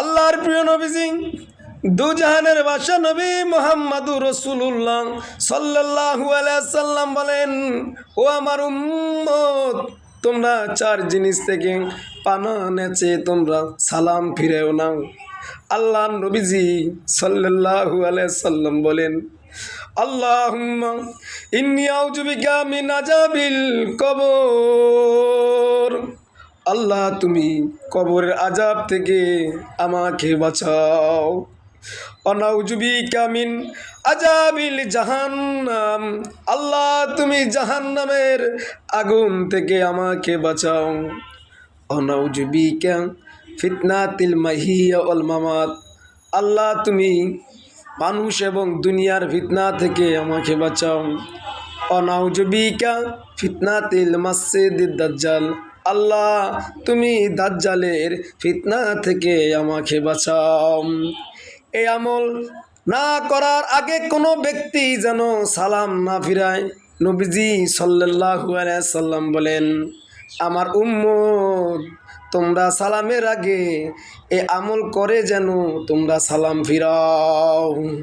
আল্লাহর প্রিয় নবীজি দুজাহানের বাদশা নবী মুহাম্মদুর রাসূলুল্লাহ সাল্লাল্লাহু আলাইহি সাল্লাম বলেন, ও আমার উম্মত, তোমরা চার জিনিস থেকে পানা নেচে তোমরা সালাম ফিরেও নাও। আল্লাহ নবীজি সাল্লাল্লাহু আলাইহি সাল্লাম বলেন, আল্লাহুম্মা ইন্নী আউযু বিকা মিন আযাবিল কবর। আল্লাহ, তুমি কবরের আযাব থেকে আমাকে বাঁচাও। অনাউযু বিকা মিন আযাবিল জাহান্নাম। আল্লাহ, তুমি জাহান্নামের আগুন থেকে আমাকে বাঁচাও। অনাউযু বিকা ফিতনাতিল মাহিয়া ওয়াল মামাত। আল্লাহ, তুমি মানুষ এবং দুনিয়ার ফিতনা থেকে আমাকে বাঁচাও। অনাউযু বিকা ফিতনাতিল মাসিদিদ দাজ্জাল। আল্লাহ, তুমি দাজ্জালের ফিতনা থেকে আমাকে বাঁচাও। এই আমল না করার আগে কোনো ব্যক্তি যেন সালাম না ফিরায়। নবীজি সাল্লাল্লাহু আলাইহি সাল্লাম বলেন, আমার উম্মত, তোমরা সালামের আগে এ আমল করে যেন তোমরা সালাম ফিরাও।